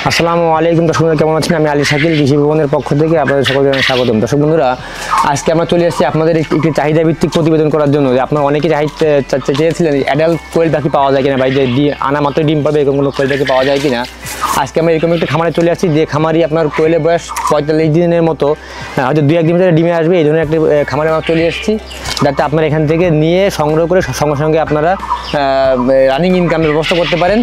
আসসালামু আলাইকুম দর্শক বন্ধুরা, কেমন আছেন? আমি আলী শাকিল, কৃষি ভবনের পক্ষ থেকে আপনাদের সকলকে স্বাগতম। দর্শক বন্ধুরা, আজকে আমরা চলে এসেছি আপনাদের একটি চাহিদা ভিত্তিক প্রতিবেদন করার জন্য। যে আপনারা অনেকে চেয়েছিলেন অ্যাডাল্ট কোয়েল পাখি পাওয়া যায় কিনা, বাড়িতে আনা মাত্র ডিম পাবে এরকম কোনো কোয়েল পাখি পাওয়া যায় কিনা। আজকে আমরা এরকম একটা খামারে চলে আসছি যে খামারি আপনার কোয়েলের বয়স 45 দিনের মতো, হয়তো 2-1 দিন ভিতরে ডিমে আসবে, এই ধরনের একটা খামারে আমরা চলে এসেছি, যাতে আপনারা এখান থেকে নিয়ে সংগ্রহ করে সঙ্গে সঙ্গে আপনারা রানিং ইনকামের ব্যবস্থা করতে পারেন।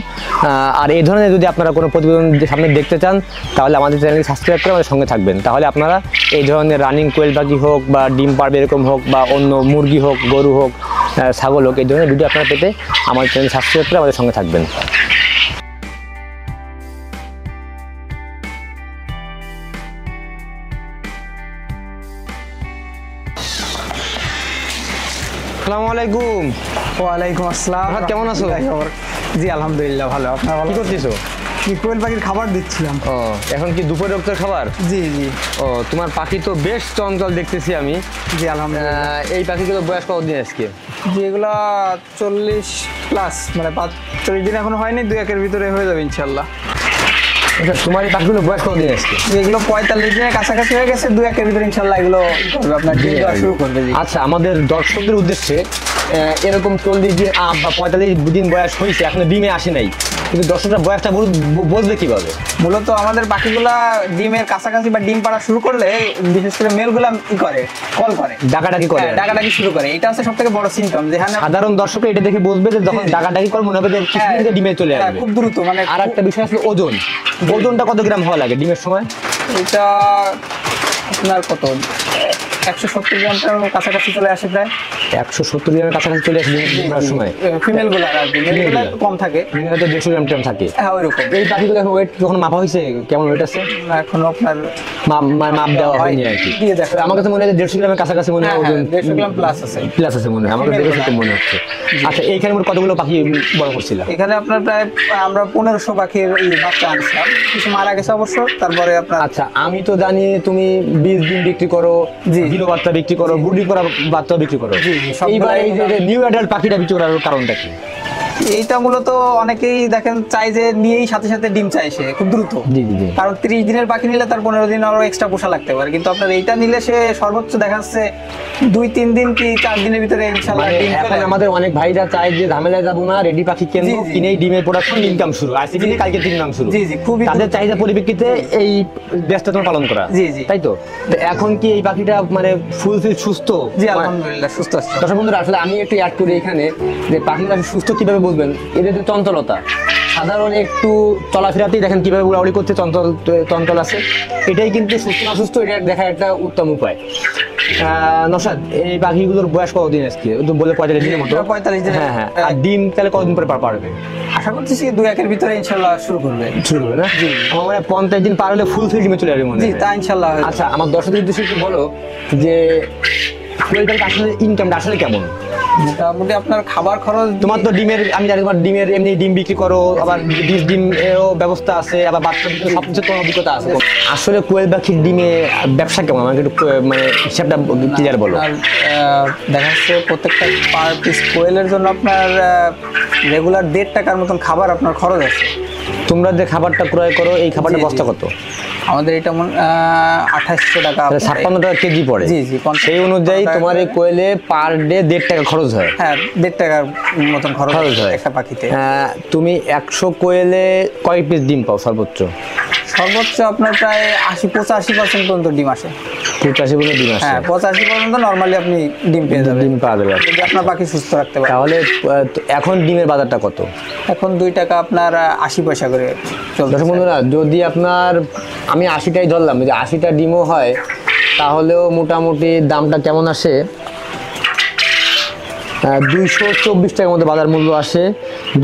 আর এই ধরনের যদি আপনারা কোনো প্রতিবেদন সামনে দেখতে চান, তাহলে আমাদের চ্যানেলকে সাবস্ক্রাইব করে আমাদের সঙ্গে থাকবেন। তাহলে আপনারা এই ধরনের রানিং কোয়েল পাখি হোক বা ডিম পারবে এরকম হোক বা অন্য মুরগি হোক, গরু হোক, ছাগল হোক, এই ধরনের ভিডিও আপনারা পেতে আমাদের চ্যানেল সাবস্ক্রাইব করে আমাদের সঙ্গে থাকবেন। আসসালামু আলাইকুম। ওয়ালাইকুম আসসালাম। কেমন আছো? জি আলহামদুলিল্লাহ ভালো। আপনার ভালো? কি করতেছো? কোয়েল পাখির খাবার দিচ্ছিলাম। ও, এখন কি দুপুরে রক্তের খাবার? জি জি। ও, তোমার পাখি তো বেশ চঞ্চল দেখতেছি আমি। জি আলহামদুলিল্লাহ। এই পাখিগুলো বয়স কতদিন আজকে? জি এগুলো 40+, মানে 45 দিন এখনো হয়নি, 2-1 ভিতরে হয়ে যাবে ইনশাল্লাহ। আচ্ছা, তোমার এই পাখিগুলো বয়স কতদিন আজকে? এগুলো 45 দিনের কাছাকাছি হয়ে গেছে, 2-1 ভিতরে ইনশাল্লাহ এগুলো আপনার ডিম দেওয়া শুরু করবে। আচ্ছা, আমাদের দর্শকদের উদ্দেশ্যে এরকম 40 দিন বা 45 দিন বয়স হয়েছে, এখনো ডিমে আসে নাই, কিন্তু দর্শকরা বয়সটা বুঝবে কিভাবে? মূলত আমাদের পাখিগুলা ডিমের কাছাকাছি বা ডিম পাড়া শুরু করলে, বিশেষ করে মেলগুলা কি করে, কল করে, ডাকাডাকি করে, ডাকাডাকি শুরু করে। এটা হচ্ছে সবথেকে বড় সিম্পটম। যেখানে সাধারণ দর্শক এটা দেখে বুঝবে যে যখন ডাকাডাকি করে মনে হবে যে কিছুদিন ডিমে চলে আসবে খুব দ্রুত। মানে আর একটা বিষয় আছে ওজনটা কত গ্রাম হওয়া লাগে ডিমের সময়? এটা আপনার কত 170 গ্রামের কাছাকাছি চলে আসে, প্রায় 170 গ্রামের কাছাকাছি চলে আসে ডিমের সময়। ফিমেল গুলো আর কি, মেল গুলো একটু কম থাকে, হয়তো 150 গ্রাম টাইম থাকে। হ্যাঁ ওইরকম। এই পাখিগুলো এখন ওয়েট যখন মাপা হয়েছে, কেমন ওয়েট আছে? এখনো আপনার মাপ দেওয়া হয়নি আর কি। দিয়ে দেখো, আমার কাছে মনে হয় 150 গ্রামের কাছাকাছি মনে হয় ওজন। 150 গ্রাম প্লাস আছে মনে হয়, আমার দেখে সেটা মনে হচ্ছে। আচ্ছা, এইখানে মোট কতগুলো পাখি বড় করছিল? এখানে আপনার প্রায় আমরা 1500 পাখির বাচ্চা আনছিলাম, কিছু মারা গেছে অবশ্য। তারপরে আপনার আচ্ছা, আমি তো জানি তুমি 20 ডিম বিক্রি করো, জিরো বাচ্চা বিক্রি করো, ব্রুডিং করা বাচ্চা বিক্রি করো। এইবার এই যে নিউ অ্যাডাল্ট পাখিটা বিক্রি করার কারণটা কি? এইটা মূলত অনেকেই দেখেন চাই যে নিয়েই সাথে সাথে ডিম চাই সে খুব দ্রুত। কারণ 30 দিনের পাখি নিলে তার 15 দিন আরো এক্সট্রা পোষা লাগতে পারে, কিন্তু আপনার এইটা নিলে সে সর্বোচ্চ দেখা যাচ্ছে 2-3 দিন কি 4 দিনের ভিতরে ইনশাআল্লাহ ডিম এখন আমাদের অনেক ভাইরা চায় যে ঝামেলায় যাবো না, রেডি পাখি কিনবো, কিনেই ডিমের প্রোডাকশন, ইনকাম শুরু, আজকে কিনে কালকে ইনকাম শুরু। জি জি, খুবই তাদের চাহিদা পরিপ্রেক্ষিতে এই ব্যস্ততা পালন করা। জি জি, তাই তো। এখন কি এই পাখিটা মানে ফুলফিল সুস্থ? জি আলহামদুলিল্লাহ সুস্থ আছে। দর্শক বন্ধুরা, আসলে আমি একটু অ্যাড করি এখানে যে পাখিটা সুস্থ কিভাবে বুঝবেন। এদের যে চঞ্চলতা, সাধারণ একটু চলাফেরাতেই দেখেন কিভাবে উড়াউড়ি করতে চঞ্চল আছে, এটাই কিন্তু সুস্থ না সুস্থ এটা দেখার একটা উত্তম উপায়। নসাদ, এই পাখিগুলোর বয়স কতদিন আজকে? বলে 45 দিনের মতো। 45 দিন। হ্যাঁ হ্যাঁ। আর ডিম তাহলে কতদিন পরে পারবে? আশা করতেছি 2-1 ভিতরে ইনশাআল্লাহ শুরু করবে না? জি। আমার মানে 50 দিন পার হলে ফুল ডিমে চলে আসবে মনে হয়। জি তা ইনশাআল্লাহ। আচ্ছা, আমার দর্শকদের উদ্দেশ্যে একটু বলো যে আসলে ইনকামটা আসলে কেমন? মোটামুটি আপনার খাবার খরচ, তোমার তো ডিমের, আমি জানি তোমার ডিমের এমনি ডিম বিক্রি করো, আবার ডিম এরও ব্যবস্থা আছে, আবার বাচ্চা বিক্রি, সবকিছু তোমার অভিজ্ঞতা আছে। আসলে কোয়েল পাখির ডিমে ব্যবসা কেমন আমাকে একটু মানে হিসাবটা ক্লিয়ার বলো। দেখা যাচ্ছে প্রত্যেকটা পার পিস কোয়েলের জন্য আপনার রেগুলার 1.5 টাকার মতন খাবার আপনার খরচ আছে। তোমরা যে খাবারটা ক্রয় করো, এই খাবারটা বস্তা কত? আমাদের এটা 2800 টাকা, 56 টাকা কেজি পড়ে। জি জি। সেই অনুযায়ী তোমার এই কোয়েলে পার ডে 1.5 টাকা খরচ হয়। হ্যাঁ 1.5 টাকার মতন খরচ হয় একটা পাখিতে। তুমি 100 কোয়েলে কয় পিস ডিম পাও সর্বোচ্চ? সর্বোচ্চ আপনার প্রায় 80-85% পর্যন্ত ডিম আসে। 85 পর্যন্ত ডিম আসে? হ্যাঁ 85 পর্যন্ত নরমালি আপনি ডিম পেয়ে যাবেন। ডিম পাওয়া যাবে যদি আপনার পাখি সুস্থ রাখতে পারে। তাহলে এখন ডিমের বাজারটা কত? এখন 2 টাকা আপনার 80 পয়সা করে চলছে। দর্শক বন্ধুরা, যদি আপনার আমি 80টাই ধরলাম, যদি 80টা ডিমও হয় তাহলেও মোটামুটি দামটা কেমন আসে? 224 টাকার মধ্যে বাজার মূল্য আসে।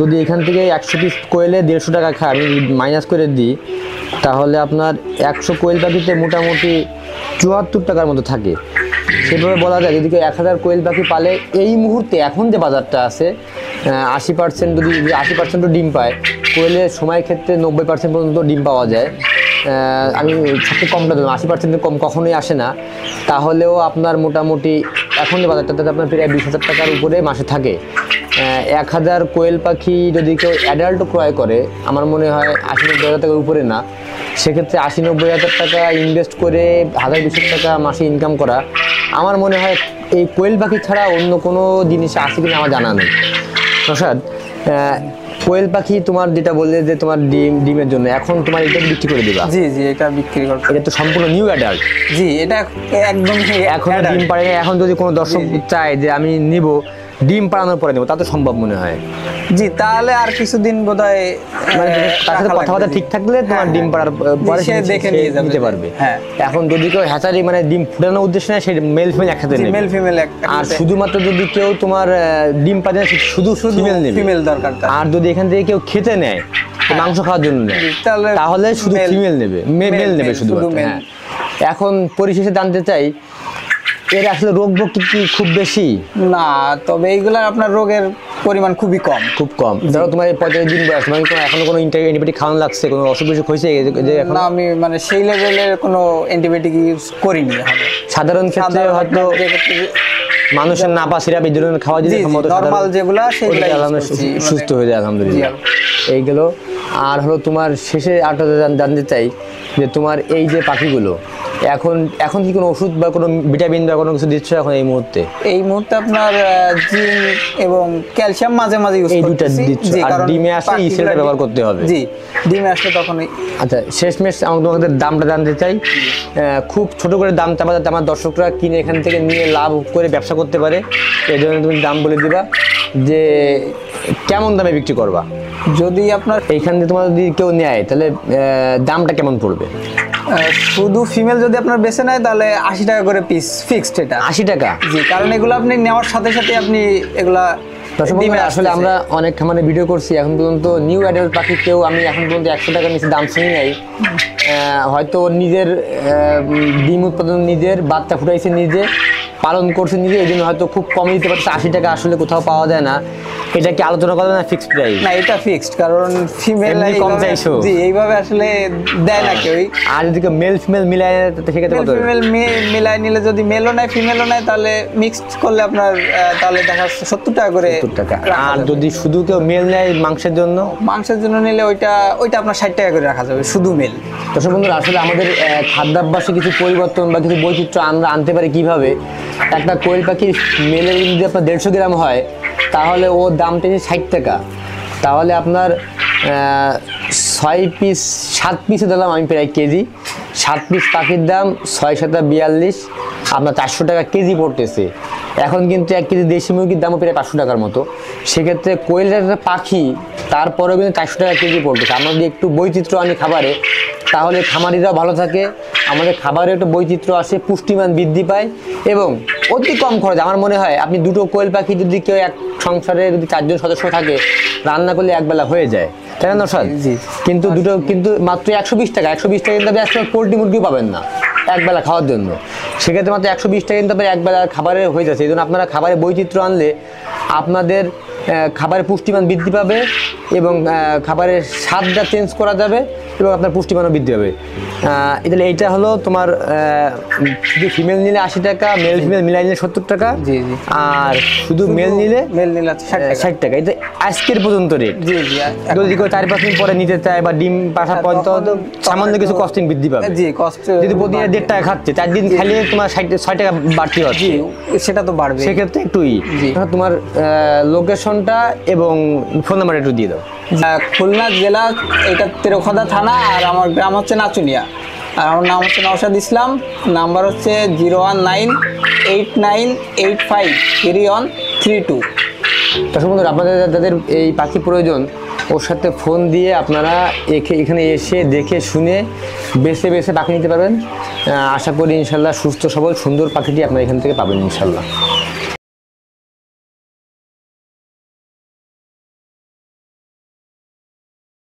যদি এখান থেকে 100 পিস কোয়েলে 150 টাকা খায়, আমি মাইনাস করে দিই, তাহলে আপনার 100 কোয়েল পাখিতে মোটামুটি 74 টাকার মতো থাকে। সেভাবে বলা যায় যদি কেউ 1000 কোয়েল পাখি পালে, এই মুহূর্তে এখন যে বাজারটা আছে 80% যদি 80% ডিম পায়, কোয়েলের সময় ক্ষেত্রে 90% পর্যন্ত ডিম পাওয়া যায়। আমি সবচেয়ে কমটা দিলাম, 80% কম কখনোই আসে না, তাহলেও আপনার মোটামুটি এখন বাজারটাতে আপনার প্রায় 20,000 টাকার উপরে মাসে থাকে। 1000 কোয়েল পাখি যদি কেউ অ্যাডাল্ট ক্রয় করে, আমার মনে হয় 80-90 হাজার টাকার উপরে না, সেক্ষেত্রে 80-90 হাজার টাকা ইনভেস্ট করে 1000-2000 টাকা মাসে ইনকাম করা, আমার মনে হয় এই কোয়েল পাখি ছাড়া অন্য কোনো জিনিস আছে কিনা আমার জানা নেই। প্রসাদ, কোয়েল পাখি তোমার যেটা বললে যে তোমার ডিমের জন্য, এখন তোমার এটা বিক্রি করে দিবা? জি জি, এটা বিক্রি করতে। এটা তো সম্পূর্ণ নিউ অ্যাডাল্ট। জি, এটা একদম এখন ডিম পাড়ে। এখন যদি কোনো দর্শক চায় যে আমি নিব, ডিম পাড়ানোর পরে নেবো, তা তো সম্ভব মনে হয়? জি, তাহলে আর কিছুদিন বোধহয় মানে তার সাথে কথাবার্তা ঠিক থাকলে তোমার ডিম পাড়ার পরে সে দেখে নিয়ে যাবে, নিতে পারবে। হ্যাঁ। এখন যদি কেউ হ্যাচারি মানে ডিম ফুটানোর উদ্দেশ্য নেয়, সেই মেল ফিমেল একসাথে নেবে। মেল ফিমেল আর শুধুমাত্র যদি কেউ তোমার ডিম পাড়ে না, শুধু ফিমেল নেবে। ফিমেল দরকার। আর যদি এখান থেকে কেউ খেতে নেয়, মাংস খাওয়ার জন্য নেয়, তাহলে শুধু ফিমেল নেবে, মেল নেবে শুধু। হ্যাঁ। এখন পরিশেষে জানতে চাই, এর আসলে রোগ ভোগ কি খুব বেশি? না, তবে এইগুলার আপনার রোগের পরিমাণ খুবই কম। খুব কম। ধরো তোমার 45 দিন বয়স, মানে এখনো কোনো অ্যান্টিবায়োটিক খাওয়ানো লাগছে, কোনো অসুখ বিসুখ হয়েছে যে এখন? না, আমি মানে সেই লেভেলের কোনো অ্যান্টিবায়োটিক ইউজ করিনি। সাধারণ ক্ষেত্রে হয়তো মানুষের নাপা সিরাপ এই ধরনের খাওয়া দিলে নরমাল যেগুলো সেগুলো সুস্থ হয়ে যায় আলহামদুলিল্লাহ। এইগুলো। আর হলো তোমার শেষে আরেকটা জানতে চাই যে তোমার এই যে পাখিগুলো, এখন কি কোনো ওষুধ বা কোনো ভিটামিন বা কোনো কিছু দিচ্ছ এখন এই মুহূর্তে? এই মুহূর্তে আপনার জিঙ্ক এবং ক্যালসিয়াম মাঝে মাঝে ইউজ করতেছি। এই দুটো দিচ্ছ। আর ডিমে আসলে ইসেলটা ব্যবহার করতে হবে। জি, ডিমে আসলে তখনই। আচ্ছা, শেষমেশ আমি তোমাদের দামটা জানতে চাই। খুব ছোট করে দাম চাপা, যাতে আমার দর্শকরা কিনে এখান থেকে নিয়ে লাভ করে ব্যবসা করতে পারে, এই জন্য তুমি দাম বলে দিবা যে কেমন দামে বিক্রি করবা। যদি আপনার এইখান থেকে তোমার যদি কেউ নেয়, তাহলে দামটা কেমন পড়বে? শুধু ফিমেল যদি আপনার বেছে নেয়, তাহলে 80 টাকা করে পিস ফিক্সড। এটা 80 টাকা? জি, কারণ এগুলো আপনি নেওয়ার সাথে সাথে আপনি এগুলা আসলে আমরা অনেক খামারে ভিডিও করছি, এখন পর্যন্ত নিউ অ্যাডাল্ট পাখি কেউ আমি এখন পর্যন্ত 100 টাকার নিচে দাম শুনি নাই। হয়তো নিজের ডিম উৎপাদন, নিজের বাচ্চা ফুটাইছে নিজে, পালন করছে নিজে, এই জন্য হয়তো খুব কমে দিতে পারছে। 80 টাকা আসলে কোথাও পাওয়া যায় না। এটা কি আলোচনা করা না ফিক্সড প্রাইস? না, এটা ফিক্সড, কারণ ফিমেল কম চাইছো। জি, এইভাবে আসলে দেয় না কেউ। আর যদি মেল ফিমেল মিলায় সেক্ষেত্রে কত? ফিমেল মিলায় নিলে, যদি মেলও নেয় ফিমেলও নেয়, তাহলে মিক্সড করলে আপনার তাহলে দেখা যাচ্ছে 70 টাকা করে। 70 টাকা। আর যদি শুধু কেউ মেল নেয় মাংসের জন্য? মাংসের জন্য নিলে ওইটা আপনার 60 টাকা করে রাখা যাবে, শুধু মেল। দর্শক বন্ধুরা, আসলে আমাদের খাদ্যাভ্যাসে কিছু পরিবর্তন বা কিছু বৈচিত্র্য আমরা আনতে পারি কিভাবে? একটা কোয়েল পাখির মেলের যদি আপনার 150 গ্রাম হয়, তাহলে ওর দামটা 60 টাকা। তাহলে আপনার 7 পিসে দিলাম আমি প্রায় কেজি। 7 পিস পাখির দাম 6×7=42, আপনার 400 টাকা কেজি পড়তেছে। এখন কিন্তু 1 কেজি দেশি মুরগির দামও প্রায় 500 টাকার মতো। সেক্ষেত্রে কোয়েলের একটা পাখি, তারপরেও কিন্তু 400 টাকা কেজি পড়তেছে। আমরা যদি একটু বৈচিত্র্য আনি খাবারে, তাহলে খামারিরাও ভালো থাকে, আমাদের খাবারে একটু বৈচিত্র্য আসে, পুষ্টিমান বৃদ্ধি পায় এবং অতি কম খরচ। আমার মনে হয় আপনি দুটো কোয়েল পাখি যদি কেউ এক সংসারে যদি 4 জন সদস্য থাকে, রান্না করলে একবেলা হয়ে যায়, তাই না নরসাদ? জি। কিন্তু দুটো কিন্তু মাত্র 120 টাকা। 120 টাকা কিন্তু আপনি পোলট্রি মুরগিও পাবেন না একবেলা খাওয়ার জন্য। সেক্ষেত্রে মাত্র 120 টাকা কিন্তু আপনার একবেলা খাবারে হয়ে যাচ্ছে। এই জন্য আপনারা খাবারে বৈচিত্র্য আনলে আপনাদের খাবারের পুষ্টিমান বৃদ্ধি পাবে এবং খাবারের স্বাদটা চেঞ্জ করা যাবে এবং আপনার পুষ্টিমানও বৃদ্ধি পাবে। তাহলে এইটা হলো তোমার শুধু ফিমেল নিলে 80 টাকা, মেল ফিমেল মিলাই নিলে 70 টাকা। জি জি। আর শুধু মেল নিলে 60 টাকা। এটা আজকের পর্যন্ত রেট। জি জি। যদি কেউ 4-5 দিন পরে নিতে চায় বা ডিম পাশা পর্যন্ত সামান্য কিছু কস্টিং বৃদ্ধি পাবে। জি, কস্ট যদি প্রতিদিন 1.5 টাকা খাচ্ছে, 4 দিন খাইলে তোমার 6 টাকা বাড়তি হচ্ছে। জি, সেটা তো বাড়বে। সেক্ষেত্রে একটুই তোমার লোকেশনটা এবং ফোন নাম্বার একটু দিয়ে দাও। খুলনা জেলা, এটা তেরোখাদা থানা, আর আমার গ্রাম হচ্ছে নাচুনিয়া, আর আমার নাম হচ্ছে নওশাদ ইসলাম। নাম্বার হচ্ছে 01989853132। দর্শক বন্ধুরা, আপনাদের যাদের এই পাখি প্রয়োজন, ওর সাথে ফোন দিয়ে আপনারা এখানে এসে দেখে শুনে বেছে বেছে পাখি নিতে পারবেন। আশা করি ইনশাল্লাহ সুস্থ সবল সুন্দর পাখিটি আপনারা এখান থেকে পাবেন ইনশাল্লাহ।